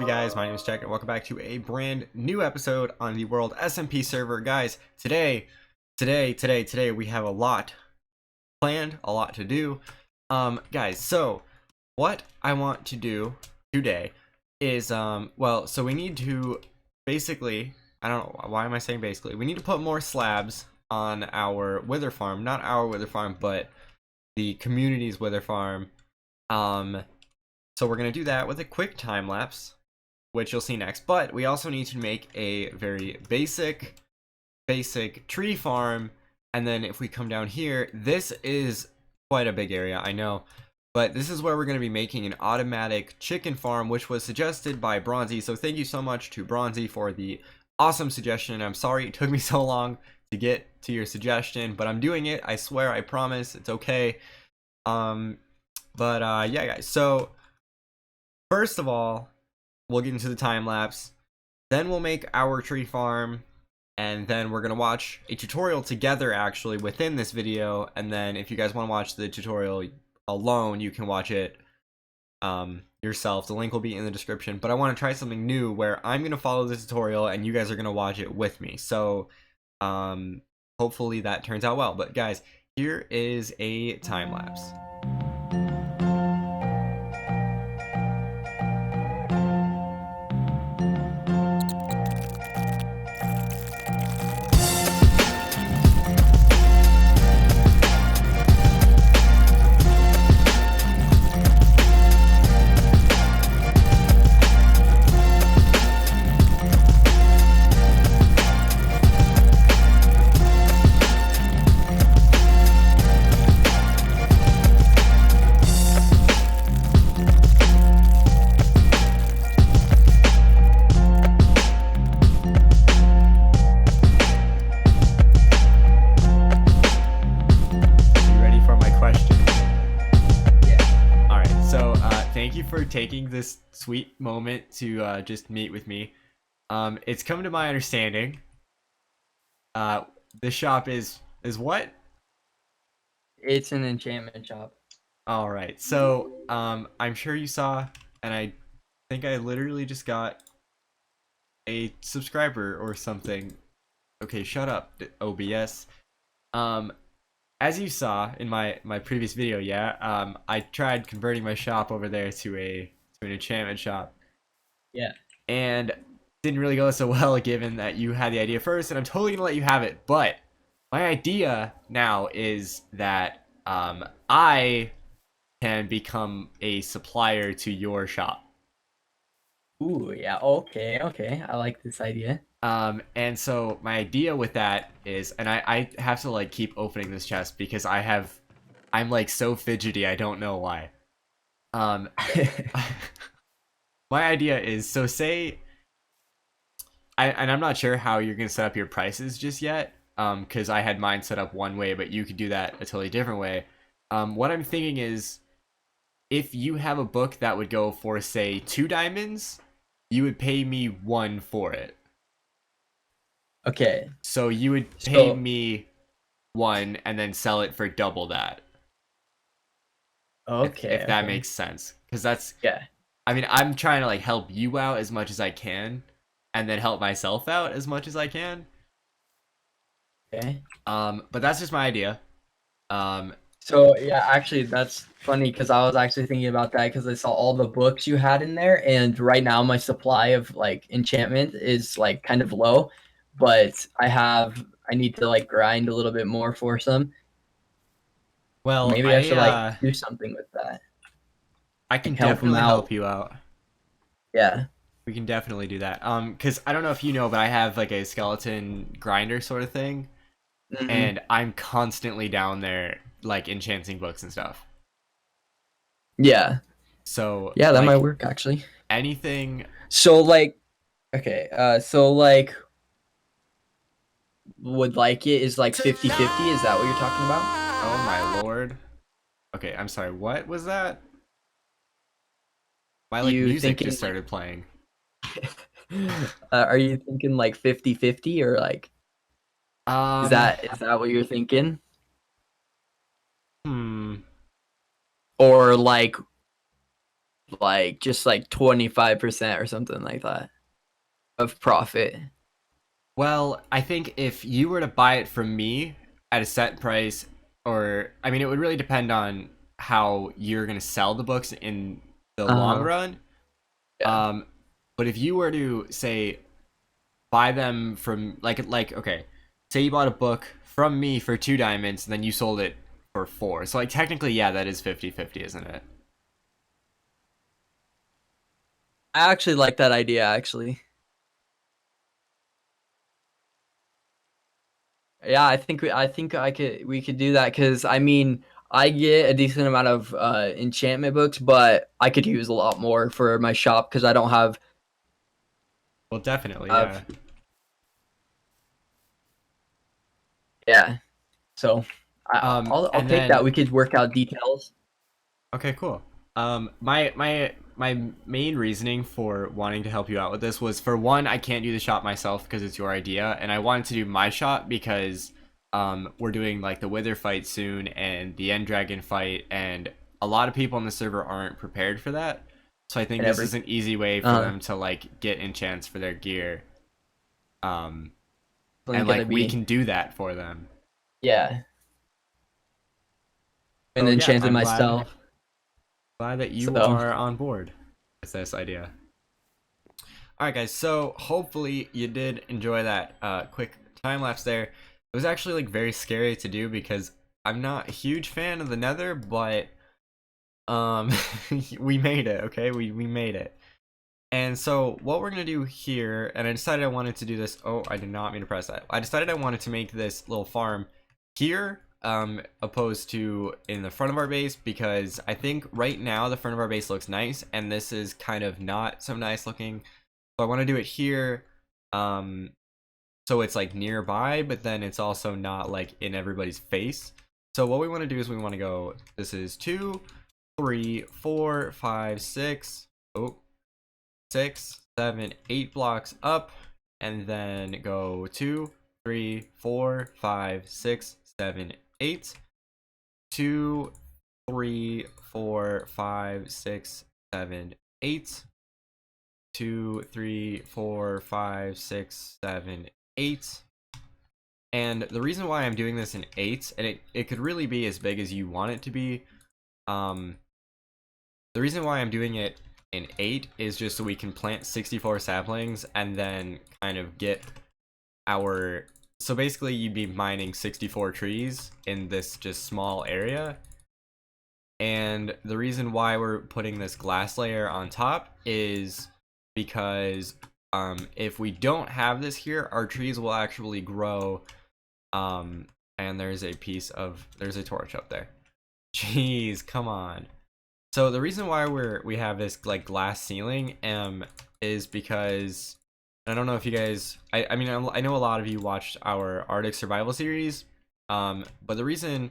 up, you guys? My name is Jack, and welcome back to a brand new episode on the World SMP server. Guys, today, we have a lot planned, a lot to do. Guys, so what I want to do today is, so we need to basically, I don't know, why am I saying basically? We need to put more slabs on our wither farm, not our wither farm, but the community's wither farm. So we're going to do that with a quick time lapse, which you'll see next. But we also need to make a very basic tree farm. And then if we come down here, this is quite a big area, I know. But this is where we're going to be making an automatic chicken farm, which was suggested by Bronzy. So thank you so much to Bronzy for the awesome suggestion. I'm sorry it took me so long to get to your suggestion, but I'm doing it. I swear, I promise. It's okay. Yeah, guys. So first of all, we'll get into the time lapse, then we'll make our tree farm, and then we're gonna watch a tutorial together actually within this video. And then if you guys want to watch the tutorial alone, you can watch it yourself. The link will be in the description. But I want to try something new where I'm gonna follow the tutorial and you guys are gonna watch it with me. So hopefully that turns out well. But guys, here is a time lapse. Thank you for taking this sweet moment to just meet with me. It's come to my understanding, this shop is what? It's an enchantment shop. All right, so I'm sure you saw, and I think I literally just got a subscriber or something. Okay, shut up, OBS. As you saw in my previous video, yeah, I tried converting my shop over there to an enchantment shop. Yeah. And didn't really go so well given that you had the idea first, and I'm totally gonna let you have it. But my idea now is that I can become a supplier to your shop. Ooh, yeah. Okay. I like this idea. And so my idea with that is, and I have to like keep opening this chest because I'm like so fidgety, I don't know why. My idea is, so say, and I'm not sure how you're gonna set up your prices just yet, because I had mine set up one way, but you could do that a totally different way. What I'm thinking is, if you have a book that would go for, say, 2 diamonds, you would pay me 1 for it. Okay. So you would pay me 1 and then sell it for double that. Okay. If that makes sense. Because that's, yeah. I mean, I'm trying to like help you out as much as I can, and then help myself out as much as I can. Okay. But that's just my idea. So yeah, actually that's funny because I was actually thinking about that because I saw all the books you had in there, and right now my supply of like enchantment is like kind of low, but I need to like grind a little bit more for some. Well, Maybe I should like do something with that. I can like, help them definitely out. help you out. Yeah. We can definitely do that. Because I don't know if you know, but I have like a skeleton grinder sort of thing, and I'm constantly down there like enchanting books and stuff. Yeah. So yeah, that like, might work actually. Anything. So like, okay, so like, would like it is like 50-50? Is that what you're talking about? Oh my lord. Okay, I'm sorry. What was that? My like music just started playing. Are you thinking like 50-50 or like? Is that what you're thinking? Or like like just like 25% or something like that of profit. Well, I think if you were to buy it from me at a set price, or I mean, it would really depend on how you're going to sell the books in the long Uh, run. yeah. Um, but if you were to say buy them from like okay, say you bought a book from me for 2 diamonds, and then you sold it for 4. So like technically, yeah, that is 50-50, isn't it? I actually like that idea actually. Yeah, I think we could do that because I mean I get a decent amount of enchantment books, but I could use a lot more for my shop because I don't Well, definitely, yeah. have yeah. So I'll And take that. then We could work out details. okay, cool. My main reasoning for wanting to help you out with this was, for one, I can't do the shop myself because it's your idea, and I wanted to do my shop because we're doing like the Wither fight soon and the End Dragon fight, and a lot of people on the server aren't prepared for that. So I think And this every is an easy way for uh them to like get enchants for their gear. Um Definitely and gonna like we be can do that for them. yeah. And So yeah, enchanted I'm glad myself. glad that you So are on board with this idea. Alright guys, so hopefully you did enjoy that quick time lapse there. It was actually like very scary to do because I'm not a huge fan of the Nether, but um we made it, okay? We made it. And so what we're gonna do here, and I decided I wanted to do this. Oh, I did not mean to press that. I decided I wanted to make this little farm here, opposed to in the front of our base, because I think right now the front of our base looks nice, and this is kind of not so nice looking. So I want to do it here, um, so it's like nearby, but then it's also not like in everybody's face. So what we want to do is we want to go. This is 2, 3, 4, 5, 6. Oh, 6, 7, 8 blocks up, and then go 2, 3, 4, 5, 6, 7, 8. 2, 3, 4, 5, 6, 7, 8. 2, 3, 4, 5, 6, 7, 8. And the reason why I'm doing this in 8, and it could really be as big as you want it to be, um, the reason why I'm doing it in 8 is just so we can plant 64 saplings and then kind of get our... So basically you'd be mining 64 trees in this just small area. And the reason why we're putting this glass layer on top is because if we don't have this here, our trees will actually grow. And there's there's a torch up there. Jeez, come on. So the reason why we have this like glass ceiling is because I don't know if you guys, I mean, I know a lot of you watched our Arctic survival series, but the reason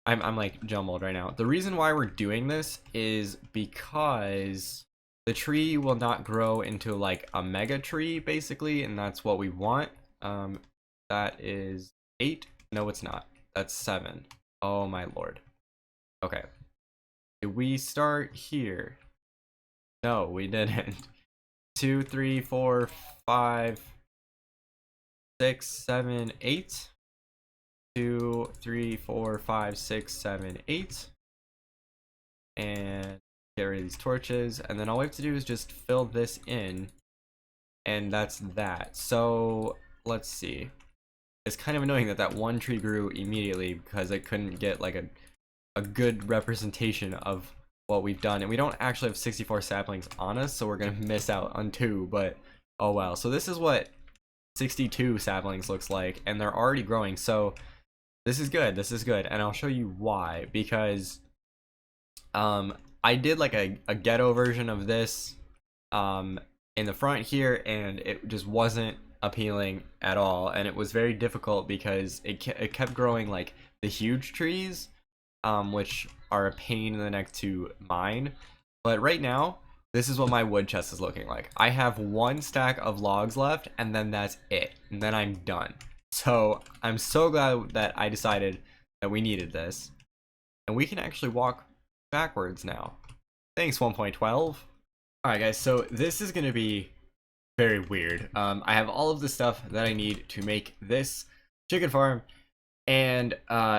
I'm like jumbled right now. The reason why we're doing this is because the tree will not grow into like a mega tree basically, and that's what we want. That is 8. No, it's not. That's 7. Oh my lord. Okay. Did we start here? No, we didn't. 2, 3, 4, 5, 6, 7, 8. 2, 3, 4, 5, 6, 7, 8. And get rid of these torches. And then all we have to do is just fill this in. And that's that. So let's see. It's kind of annoying that that one tree grew immediately because I couldn't get like a good representation of what we've done, and we don't actually have 64 saplings on us, so we're gonna miss out on 2, but oh well. So this is what 62 saplings looks like, and they're already growing, so this is good, and I'll show you why. Because I did like a ghetto version of this in the front here, and it just wasn't appealing at all, and it was very difficult because it kept growing like the huge trees, which are a pain in the neck to mine. But right now, this is what my wood chest is looking like. I have 1 stack of logs left, and then that's it, and then I'm done. So I'm so glad that I decided that we needed this, and we can actually walk backwards now. Thanks 1.12. Alright guys, so this is gonna be very weird. I have all of the stuff that I need to make this chicken farm, and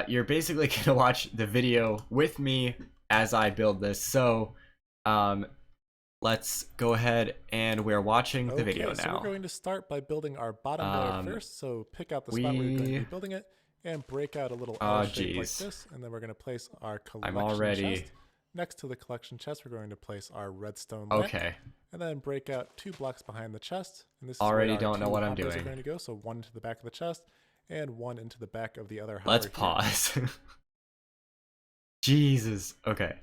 you're basically gonna watch the video with me as I build this. So let's go ahead, and we're watching the video now. So we're going to start by building our bottom layer first. So pick out the spot where you're going to be building it and break out a little L shape like this, and then we're going to place our collection chest. Next to the collection chest, we're going to place our redstone lamp, and then break out 2 blocks behind the chest. And this is already where don't know what I'm are doing. going to go. So 1 into the back of the chest and 1 into the back of the other hopper. Let's pause. Jesus. Okay.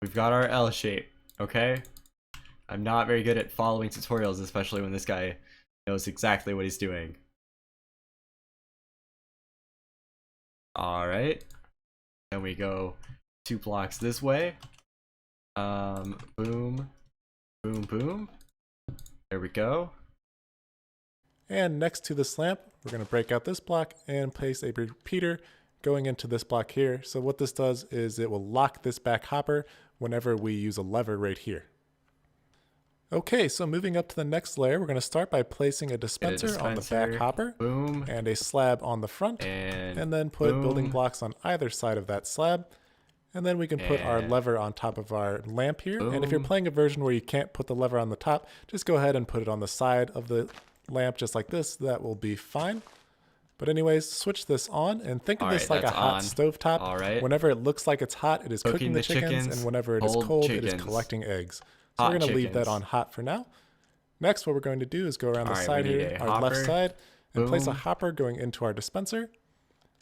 We've got our L shape. Okay. I'm not very good at following tutorials, especially when this guy knows exactly what he's doing. Alright. Then we go 2 blocks this way. Boom. Boom, boom. There we go. And next to this lamp, we're going to break out this block and place a repeater going into this block here. So what this does is it will lock this back hopper whenever we use a lever right here. Okay, so moving up to the next layer, we're going to start by placing a dispenser on the back hopper, boom, and a slab on the front, and then put building blocks on either side of that slab. And then we can put our lever on top of our lamp here. And if you're playing a version where you can't put the lever on the top, just go ahead and put it on the side of the lamp just like this. That will be fine. But anyways, switch this on and think of this like a hot stove top. Whenever it looks like it's hot, it is cooking the chickens, and whenever it is cold, it is collecting eggs. So we're going to leave that on hot for now. Next, what we're going to do is go around the side here, our left side, and place a hopper going into our dispenser.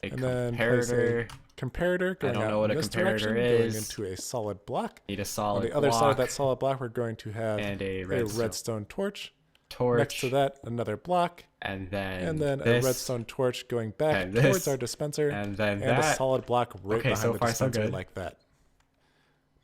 And then place a comparator going out in this direction, going into a solid block. Need a solid block. On the other side of that solid block, we're going to have a redstone torch. Next to that, another block, and then a redstone torch going back towards our dispenser, and a solid block right behind the dispenser like that.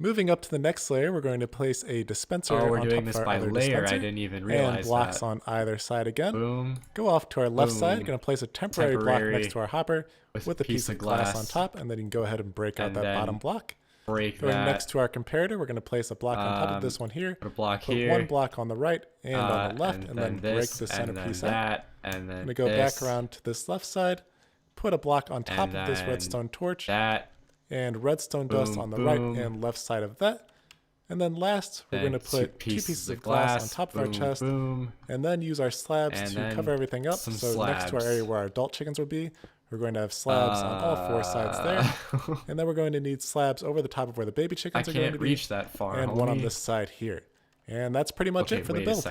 Moving up to the next layer, we're going to place a dispenser on top of our other dispenser, I didn't even realize and blocks on either side again. Boom. Go off to our left side, going to place a temporary block next to our hopper with a piece of glass on top, and then you can go ahead and break out that bottom block. Going next to our comparator, we're going to place a block on top of this one here. Put 1 block on the right and on the left, and then break the centerpiece out. And then going to go back around to this left side, put a block on top of this redstone torch, and redstone dust on the right and left side of that. And then last, we're going to put 2 pieces of glass on top of our chest, and then use our slabs to cover everything up. So next to our area where our adult chickens would be, we're going to have slabs on all 4 sides there. And then we're going to need slabs over the top of where the baby chickens are going to be. Reach that far, and one on this side here. And that's pretty much it for the build.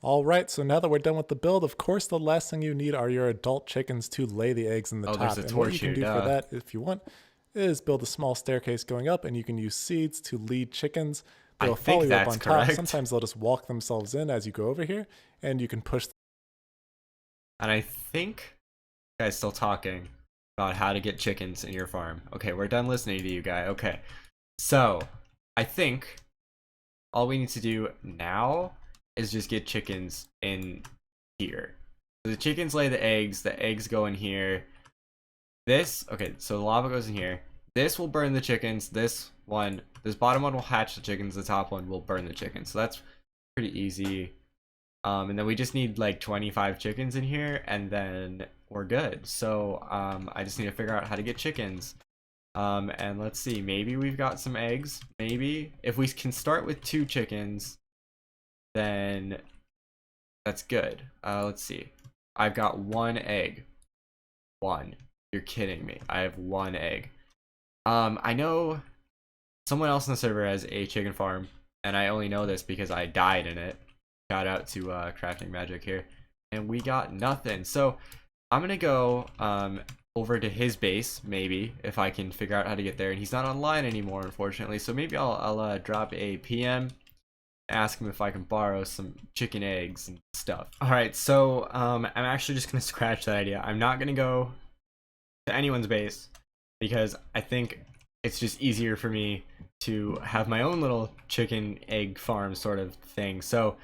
All right, so now that we're done with the build, of course, the last thing you need are your adult chickens to lay the eggs in the top. And what you can do for that, if you want, is build a small staircase going up, and you can use seeds to lead chickens. They'll follow you up on top. Sometimes they'll just walk themselves in as you go over here, and you can push. And I think you guys still talking about how to get chickens in your farm. Okay, we're done listening to you guys. Okay, so I think all we need to do now is just get chickens in here. So the chickens lay the eggs go in here. Okay, so the lava goes in here. This will burn the chickens. This bottom one will hatch the chickens. The top one will burn the chickens. So that's pretty easy. And then we just need like 25 chickens in here, and then we're good. So I just need to figure out how to get chickens. And let's see, maybe we've got some eggs. Maybe if we can start with 2 chickens, then that's good. Let's see. I've got 1 egg. 1. You're kidding me. I have 1 egg. I know someone else in the server has a chicken farm, and I only know this because I died in it. Shout out to Crafting Magic here. And we got nothing. So I'm gonna go over to his base, maybe, if I can figure out how to get there. And he's not online anymore, unfortunately. So maybe I'll drop a PM, ask him if I can borrow some chicken eggs and stuff. Alright, so I'm actually just gonna scratch that idea. I'm not gonna go to anyone's base because I think it's just easier for me to have my own little chicken egg farm sort of thing. So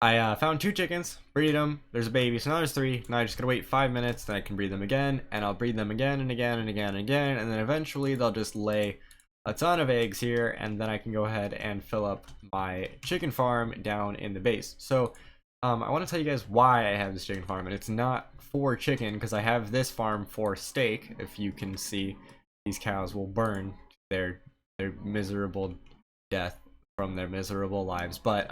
I found 2 chickens, breed them, there's a baby, so now there's 3. Now I just gotta wait 5 minutes, then I can breed them again, and I'll breed them again and again and again and again, and then eventually they'll just lay a ton of eggs here, and then I can go ahead and fill up my chicken farm down in the base. So I want to tell you guys why I have this chicken farm, and it's not for chicken, because I have this farm for steak. If you can see, these cows will burn their miserable death from their miserable lives. But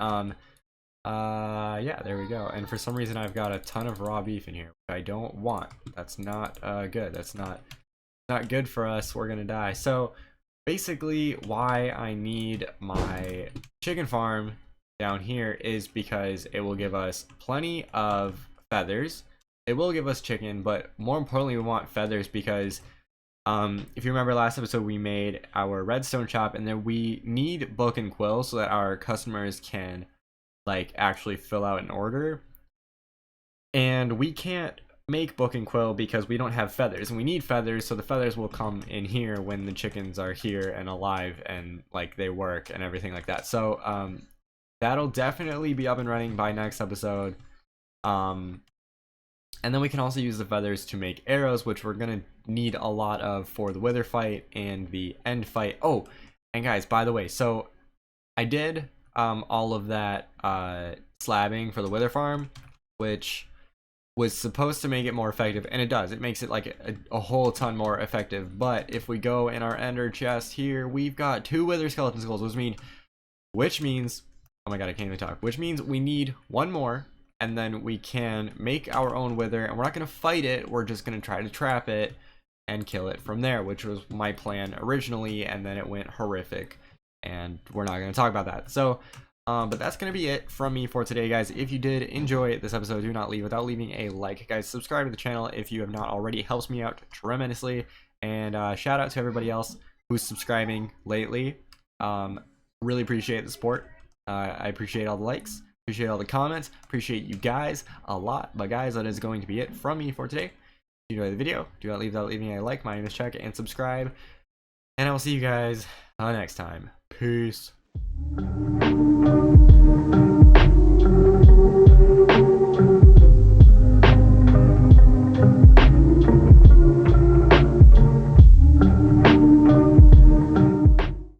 yeah, there we go. And for some reason I've got a ton of raw beef in here, which I don't want. That's not good. That's not good for us. We're gonna die. So basically why I need my chicken farm down here is because it will give us plenty of feathers. It will give us chicken, but more importantly we want feathers because if you remember last episode, we made our redstone shop, and then we need book and quill so that our customers can like actually fill out an order. And we can't make book and quill because we don't have feathers, and we need feathers, so the feathers will come in here when the chickens are here and alive and like they work and everything like that. So that'll definitely be up and running by next episode. And then we can also use the feathers to make arrows, which we're gonna need a lot of for the wither fight and the end fight. Oh, and guys, by the way, so I did all of that slabbing for the wither farm, which was supposed to make it more effective, and it does. It makes it like a whole ton more effective. But if we go in our ender chest here, we've got 2 wither skeleton skulls, which means oh my god, I can't even talk. Which means we need 1 more, and then we can make our own wither, and we're not going to fight it. We're just going to try to trap it and kill it from there, which was my plan originally, and then it went horrific, and we're not going to talk about that. So but that's going to be it from me for today, guys. If you did enjoy this episode, do not leave without leaving a like. Guys, subscribe to the channel if you have not already. It helps me out tremendously. And shout out to everybody else who's subscribing lately. Really appreciate the support. I appreciate all the likes, appreciate all the comments, appreciate you guys a lot. But guys, that is going to be it from me for today. If you enjoyed the video, do not leave without leaving a like. My name is Chuck, and subscribe. And I will see you guys next time. Peace.